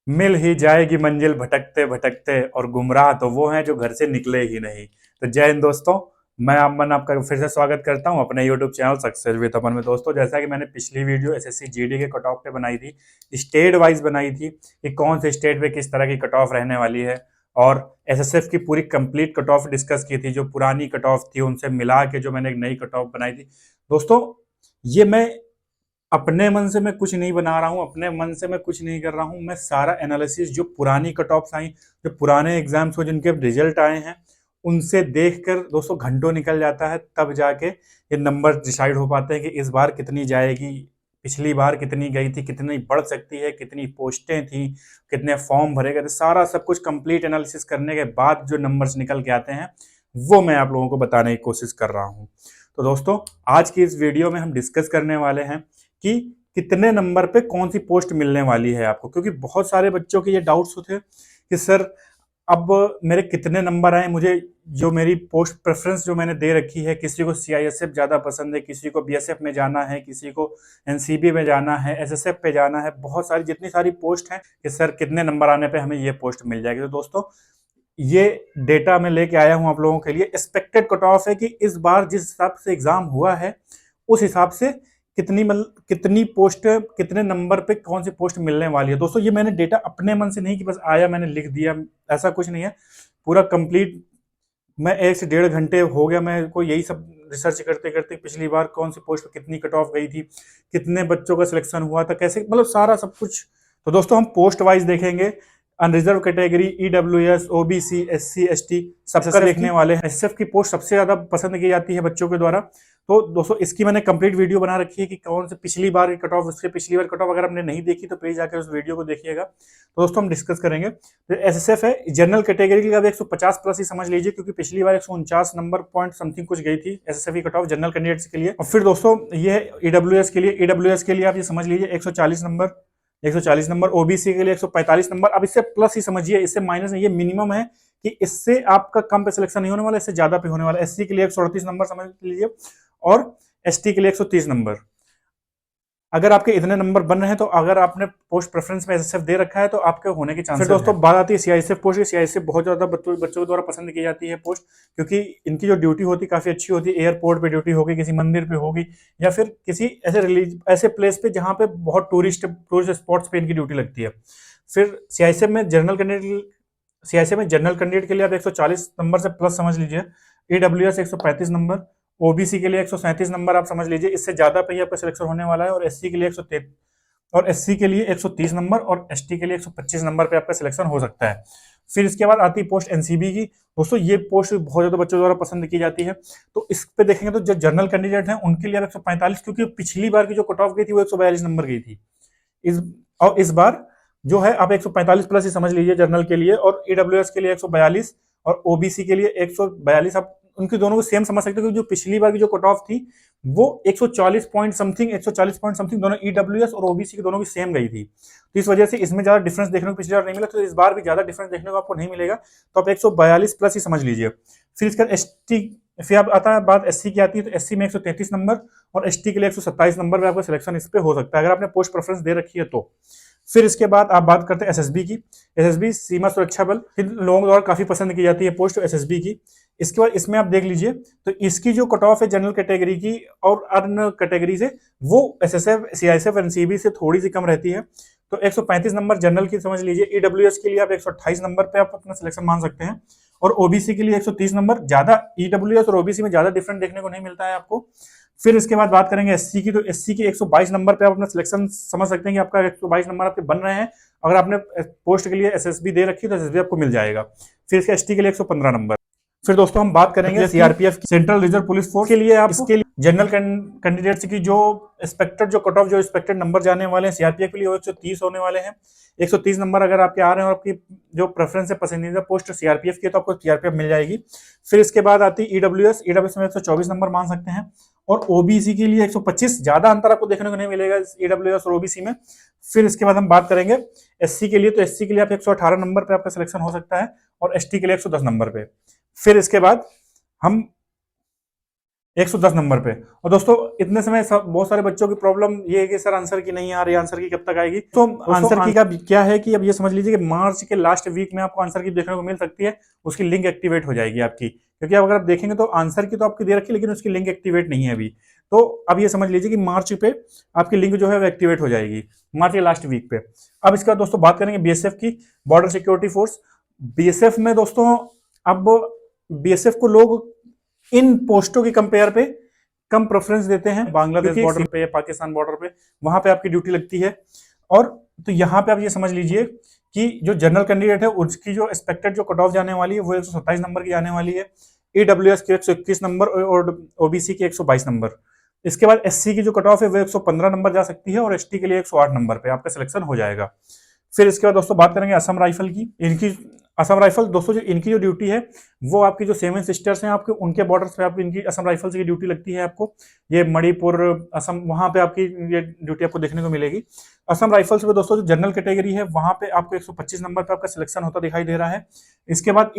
मिल ही जाएगी मंजिल भटकते भटकते, और गुमराह तो वो हैं जो घर से निकले ही नहीं। तो जय हिंद दोस्तों। मैं अमन आपका फिर से स्वागत करता हूं अपने यूट्यूब चैनल सक्सेस विद अमन में। दोस्तों, जैसा कि मैंने पिछली वीडियो एसएससी जीडी के कट ऑफ पे बनाई थी, स्टेट वाइज बनाई थी कि कौन से स्टेट पे किस तरह की कट ऑफ रहने वाली है, और एसएसएफ की पूरी कंप्लीट कट ऑफ डिस्कस की थी। जो पुरानी कट ऑफ थी उनसे मिला के जो मैंने एक नई कट ऑफ बनाई थी। दोस्तों, ये मैं अपने मन से मैं कुछ नहीं बना रहा हूं, अपने मन से मैं कुछ नहीं कर रहा हूं। मैं सारा एनालिसिस जो पुरानी कट ऑफ्स आई, जो पुराने एग्जाम्स को जिनके रिजल्ट आए हैं, उनसे देखकर दोस्तों घंटों निकल जाता है, तब जाके ये नंबर डिसाइड हो पाते हैं कि इस बार कितनी जाएगी, पिछली बार कितनी गई थी, कितनी बढ़ सकती है, कितनी पोस्टें थी, कितने फॉर्म भरे गए थे। सारा सब कुछ कंप्लीट एनालिसिस करने के बाद जो नंबर्स निकल के आते हैं, वो मैं आप लोगों को बताने की कोशिश कर रहा हूं। तो दोस्तों, आज की इस वीडियो में हम डिस्कस करने वाले हैं कि कितने नंबर पे कौन सी पोस्ट मिलने वाली है आपको, क्योंकि बहुत सारे बच्चों के ये डाउट्स होते हैं कि सर अब मेरे कितने नंबर आए, मुझे जो मेरी पोस्ट प्रेफरेंस जो मैंने दे रखी है, किसी को सीआईएसएफ ज़्यादा पसंद है, किसी को बीएसएफ में जाना है, किसी को एनसीबी में जाना है, एसएसएफ पे जाना है, बहुत सारी जितनी सारी पोस्ट हैं कि सर कितने नंबर आने पे हमें ये पोस्ट मिल जाएगी। तो दोस्तों, ये डेटा मैं लेके आया हूं आप लोगों के लिए। एक्सपेक्टेड कट ऑफ है कि इस बार जिस हिसाब से एग्जाम हुआ है उस हिसाब से कितनी पोस्ट, कितने नंबर पे कौन सी पोस्ट मिलने वाली है। दोस्तों, ये मैंने डेटा अपने मन से नहीं कि बस आया मैंने लिख दिया, ऐसा कुछ नहीं है। पूरा कंप्लीट मैं 1 से 1.5 घंटे हो गया मैं को यही सब रिसर्च करते करते, पिछली बार कौन सी पोस्ट पे कितनी कट ऑफ गई थी, कितने बच्चों का सिलेक्शन हुआ था, कैसे, मतलब सारा सब कुछ। तो दोस्तों, हम पोस्ट वाइज देखेंगे। Unreserve category, EWS, OBC, SC, ST, सबका देखने वाले हैं। एसएफ की पोस्ट सबसे ज्यादा पसंद की जाती है बच्चों के द्वारा। तो दोस्तों, इसकी मैंने कंप्लीट वीडियो बना रखी है कि कौन से पिछली बार की कट ऑफ, उससे पिछली बार कट ऑफ अगर हमने नहीं देखी तो प्लीज जाकर उस वीडियो को देखिएगा। तो दोस्तों, हम डिस्कस करेंगे। तो एसएसएफ है जनरल कैटेगरी का, 150 प्लस ही समझ लीजिए, क्योंकि पिछली बार 149 नंबर पॉइंट समथिंग कुछ गई थी एसएसएफ की कट ऑफ जनरल कैंडिडेट्स के लिए। और फिर दोस्तों, ये ईडब्ल्यूएस के लिए, ईडब्ल्यूएस के लिए आप ये समझ लीजिए 140 नंबर, 140 नंबर। ओबीसी के लिए 145 नंबर। अब इससे प्लस ही समझिए, इससे माइनस नहीं, ये मिनिमम है कि इससे आपका कम पे सिलेक्शन नहीं होने वाला, इससे ज्यादा पे होने वाला। एससी के लिए 138 नंबर समझ लीजिए, और एसटी के लिए 130 नंबर। अगर आपके इतने नंबर बन रहे हैं, तो अगर आपने पोस्ट प्रेफरेंस में एसएसएफ दे रखा है तो आपके होने के चांसेस। फिर दोस्तों, बात आती है सीआईएसएफ पोस्ट की। सीआईएसएफ बहुत ज्यादा बच्चों के द्वारा पसंद की जाती है पोस्ट, क्योंकि इनकी जो ड्यूटी होती है काफी अच्छी होती है। एयरपोर्ट पे ड्यूटी होगी, किसी मंदिर पे होगी, या फिर किसी ऐसे प्लेस पे जहाँ पे बहुत टूरिस्ट स्पॉट्स पे इनकी ड्यूटी लगती है। फिर सीआईएसएफ में जनरल कैंडिडेट के लिए आप 140 नंबर से प्लस समझ लीजिए। ईडब्ल्यूएस 135 नंबर, ओबीसी के लिए 137 नंबर आप समझ लीजिए, इससे ज्यादा पे ही आपका सिलेक्शन होने वाला है। और एससी के लिए 133, और एससी के लिए 130 नंबर, और एसटी के लिए 125 नंबर पे आपका सिलेक्शन हो सकता है। फिर इसके बाद आती है पोस्ट एनसीबी की। दोस्तों, ये पोस्ट बहुत ज्यादा बच्चों द्वारा पसंद की जाती है। तो इस पे देखेंगे तो जो जनरल कैंडिडेट हैं उनके लिए 145, क्योंकि पिछली बार की जो कट ऑफ गई थी वो 142 नंबर गई थी। इस और इस बार जो है आप 145 प्लस ही समझ लीजिए जनरल के लिए, और ईडब्ल्यूएस के लिए 142, और ओबीसी के लिए 142। आप उनके दोनों को सेम समझ सकते हो, क्योंकि जो पिछली बार की जो कट ऑफ थी वो 140 पॉइंट समथिंग, 140 पॉइंट समथिंग दोनों ईडब्ल्यूएस और ओबीसी के दोनों की सेम गई थी। तो इस वजह से इसमें ज्यादा डिफरेंस देखने को पिछली बार नहीं मिला, तो इस बार भी ज्यादा डिफरेंस देखने को आपको नहीं मिलेगा। तो आप 142 प्लस ही समझ लीजिए। फिर इसका एसटी, फिर आप आता है बात एससी की आती है, तो एससी में 133 नंबर, और एसटी के लिए 127 नंबर पे आपका सिलेक्शन इस पे हो सकता है, अगर आपने पोस्ट प्रेफरेंस दे रखी है तो। फिर इसके बाद आप बात करते हैं एसएसबी की। एसएसबी सीमा सुरक्षा बल, फिर लोगों द्वारा काफी पसंद की जाती है पोस्ट एसएसबी की। इसके बाद इसमें आप देख लीजिए, तो इसकी जो कट ऑफ है जनरल कैटेगरी की और अन्य कैटेगरी से, वो एसएसएफ, सीआईएसएफ, एनसीबी से थोड़ी सी कम रहती है। तो 135 नंबर जनरल की समझ लीजिए। ईडब्ल्यूएस के लिए आप 128 नंबर पे आप अपना सिलेक्शन मान सकते हैं, और ओबीसी के लिए 130 नंबर। ज्यादा ईडब्ल्यूएस और ओबीसी में ज्यादा डिफरेंट देखने को नहीं मिलता है आपको। फिर इसके बाद बात करेंगे एससी की, तो एससी के 122 नंबर पे आप अपना सिलेक्शन समझ सकते हैं कि आपका 122 नंबर आपके बन रहे हैं। अगर आपने पोस्ट के लिए एसएसबी दे रखी है तो एसएसबी आपको मिल जाएगा। फिर इसके एसटी के लिए 115 नंबर। फिर दोस्तों, हम बात करेंगे सीआरपीएफ की, सेंट्रल रिजर्व पुलिस फोर्स के लिए। आप इसके लिए जनरल कैंडिडेट्स की जो एक्सपेक्टेड जो कट ऑफ, जो एक्सपेक्टेड नंबर जाने वाले हैं सीआरपीएफ के लिए, वो 130 होने वाले हैं। 130 नंबर अगर आपके आ रहे हैं और आपकी जो प्रेफरेंस है पसंदीदा पोस्ट सीआरपीएफ की है, तो आपको सीआरपीएफ मिल जाएगी। फिर इसके बाद आती है ईडब्ल्यूएस। ईडब्ल्यूएस में 124 नंबर मान सकते हैं, और ओबीसी के लिए 125। ज्यादा अंतर आपको देखने को नहीं मिलेगा ईडब्ल्यूएस और ओबीसी में। फिर इसके बाद हम बात करेंगे एससी के लिए, तो एससी के लिए आप 118 नंबर पे आपका सिलेक्शन हो सकता है, और एसटी के लिए 110 नंबर पे। फिर इसके बाद हम 110 नंबर पे। और दोस्तों इतने समय बहुत सारे बच्चों की प्रॉब्लम ये है कि सर आंसर की नहीं आ रही, आंसर की कब तक आएगी। तो आंसर की का क्या है कि अब ये समझ लीजिए कि मार्च के लास्ट वीक में आपको आंसर की देखने को मिल सकती है, उसकी लिंक एक्टिवेट हो जाएगी आपकी। क्योंकि अगर आप देखेंगे तो आंसर की तो आपकी दे रखी है लेकिन उसकी लिंक एक्टिवेट नहीं है अभी। तो अब ये समझ लीजिए कि मार्च पे आपकी लिंक जो है वो एक्टिवेट हो जाएगी, मार्च के लास्ट वीक पे। अब इसके बाद दोस्तों बात करेंगे बीएसएफ की, बॉर्डर सिक्योरिटी फोर्स। बीएसएफ में दोस्तों अब बीएसएफ को लोग इन पोस्टों के कंपेयर पे कम प्रेफरेंस देते हैं। बांग्लादेश बॉर्डर पे या पाकिस्तान बॉर्डर पे वहां पे आपकी ड्यूटी लगती है। और तो यहाँ पे आप ये समझ लीजिए कि जो जनरल कैंडिडेट है उसकी जो एक्सपेक्टेड जो कट ऑफ जाने वाली है वो 127 नंबर की जाने वाली है, ईडब्ल्यूएस की 121 नंबर और ओबीसी की 122 नंबर। इसके बाद एससी की जो कट ऑफ है वो 115 नंबर जा सकती है और एसटी के लिए 108 नंबर पे आपका सिलेक्शन हो जाएगा। फिर इसके बाद दोस्तों बात करेंगे असम राइफल की। इनकी असम राइफल दोस्तों जो इनकी जो ड्यूटी है वो आपकी जो 7 सिस्टर्स हैं आपके उनके बॉर्डर्स पे आपकी इनकी असम राइफल्स की ड्यूटी लगती है आपको। ये मणिपुर असम वहां पे आपकी ये ड्यूटी आपको देखने को मिलेगी। असम राइफल्स पे दोस्तों जो जनरल कैटेगरी है वहां पे आपको 125 नंबर पे आपका सिलेक्शन होता दिखाई दे रहा है। इसके बाद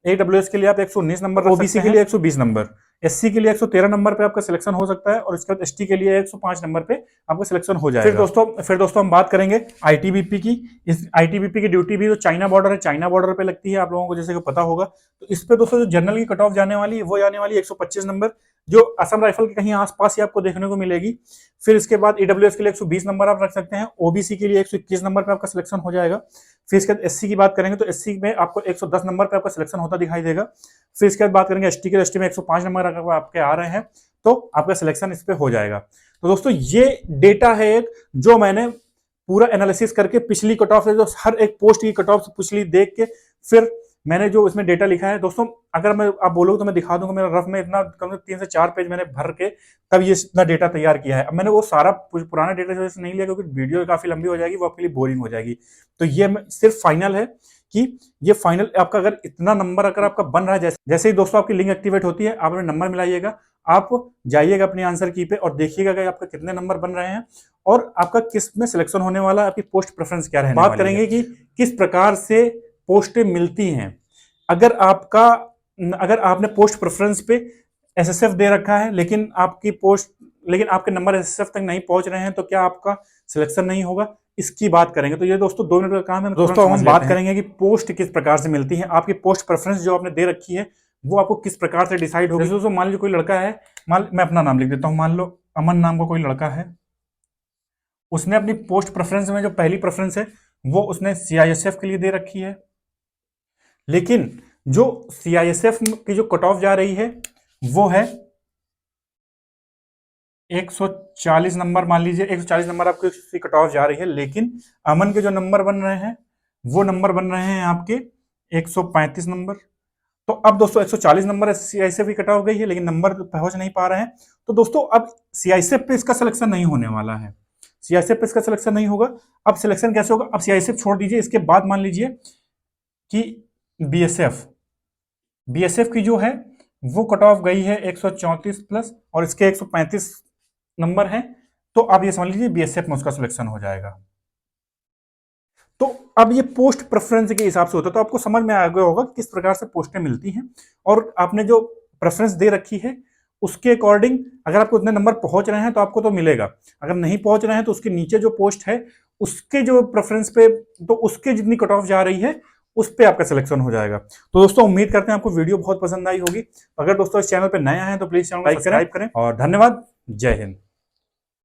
ईडब्ल्यूएस के लिए आप 119 नंबर, ओबीसी के लिए 120 नंबर, एससी के लिए 113 नंबर पे आपका सिलेक्शन हो सकता है और इसके बाद एसटी के लिए 105 नंबर पे आपका सिलेक्शन हो जाएगा। फिर दोस्तों हम बात करेंगे आईटीबीपी की। इस आईटीबीपी की ड्यूटी भी जो चाइना बॉर्डर है, चाइना बॉर्डर पे लगती है, आप लोगों को जैसे कि पता होगा। तो इस पे दोस्तों जो जनरल की कट ऑफ जाने वाली है वो जाने वाली 125 नंबर, जो असम राइफल के कहीं आसपास ही आपको देखने को मिलेगी। फिर इसके बाद ईडब्ल्यूएस के लिए 120 नंबर आप रख सकते हैं, ओबीसी के लिए 121 नंबर पे आपका सिलेक्शन हो जाएगा। फिर इसके बाद एससी की बात करेंगे तो एससी में आपको 110 नंबर पे आपका सिलेक्शन होता दिखाई देगा। फिर इसके बाद बात करेंगे एसटी के, एसटी में 105 नंबर आपके आ रहे हैं तो आपका सिलेक्शन इस पे हो जाएगा। तो दोस्तों ये डेटा है एक जो मैंने पूरा एनालिसिस करके पिछली कट ऑफ से जो हर एक पोस्ट की कट ऑफ पिछली देख के फिर मैंने जो इसमें डेटा लिखा है दोस्तों, अगर मैं आप बोलोगे तो मैं दिखा दूंगा। मेरा रफ में इतना कम से 3 से 4 पेज मैंने भर के तब ये इतना डेटा तैयार किया है। अब मैंने वो सारा पुराना डेटा जो नहीं लिया क्योंकि वीडियो काफी लंबी हो जाएगी, वो आपके लिए बोरिंग हो जाएगी। तो ये सिर्फ फाइनल है कि ये फाइनल आपका अगर इतना नंबर अगर आपका बन रहा है, जैसे ही दोस्तों आपकी लिंक एक्टिवेट होती है आप अपने नंबर मिलाइएगा, आप जाइएगा अपनी आंसर की पे और देखिएगा कि आपका कितने नंबर बन रहे हैं और आपका किस में सिलेक्शन होने वाला है, आपकी पोस्ट प्रेफरेंस क्या रहने वाली है। बात करेंगे कि किस प्रकार से पोस्टें मिलती हैं। अगर आपने पोस्ट प्रेफरेंस पे एसएसएफ दे रखा है लेकिन आपके नंबर एसएसएफ तक नहीं पहुंच रहे हैं तो क्या आपका सिलेक्शन नहीं होगा, इसकी बात करेंगे। तो ये दोस्तों 2 मिनट का काम है। दोस्तों हम बात करेंगे कि पोस्ट किस प्रकार से मिलती है, आपकी पोस्ट प्रेफरेंस जो आपने दे रखी है वो आपको किस प्रकार से डिसाइड होगी। दोस्तों मान लीजिए कोई लड़का है, मैं अपना नाम लिख देता हूं, मान लो अमन नाम का कोई लड़का है, उसने अपनी पोस्ट प्रेफरेंस में जो पहली प्रेफरेंस है वो उसने सीआईएसएफ के लिए दे रखी है, लेकिन जो सीआईएसएफ की जो कट ऑफ जा रही है वो है 140 नंबर। मान लीजिए 140 नंबर आपकी कट ऑफ जा रही है, लेकिन अमन के जो नंबर बन रहे हैं वो नंबर बन रहे हैं आपके 135 नंबर। तो अब दोस्तों 140 नंबर सीआईएसएफ की कट ऑफ गई है लेकिन नंबर पहुंच नहीं पा रहे हैं। तो दोस्तों अब सीआईएसएफ पे इसका सिलेक्शन नहीं होने वाला है, सीआईएसएफ पे इसका सिलेक्शन नहीं होगा। अब सिलेक्शन कैसे होगा, अब सीआईएसएफ छोड़ दीजिए, इसके बाद मान लीजिए कि बीएसएफ की जो है वो कट ऑफ गई है 134 प्लस और इसके 135 नंबर है, तो आप ये समझ लीजिए बीएसएफ में उसका सिलेक्शन हो जाएगा। तो अब ये पोस्ट प्रेफरेंस के हिसाब से होता है, तो आपको समझ में आ गया होगा किस प्रकार से पोस्टें मिलती हैं और आपने जो प्रेफरेंस दे रखी है उसके अकॉर्डिंग अगर आपको उतने नंबर पहुंच रहे हैं तो आपको तो मिलेगा, अगर नहीं पहुंच रहे हैं तो उसके नीचे जो पोस्ट है उसके जो प्रेफरेंस पे तो उसके जितनी कट ऑफ जा रही है उस पे आपका सिलेक्शन हो जाएगा। तो दोस्तों उम्मीद करते हैं आपको वीडियो बहुत पसंद आई होगी। अगर दोस्तों इस चैनल पे नए आए हैं तो प्लीज चैनल को सब्सक्राइब करें और धन्यवाद। जय हिंद।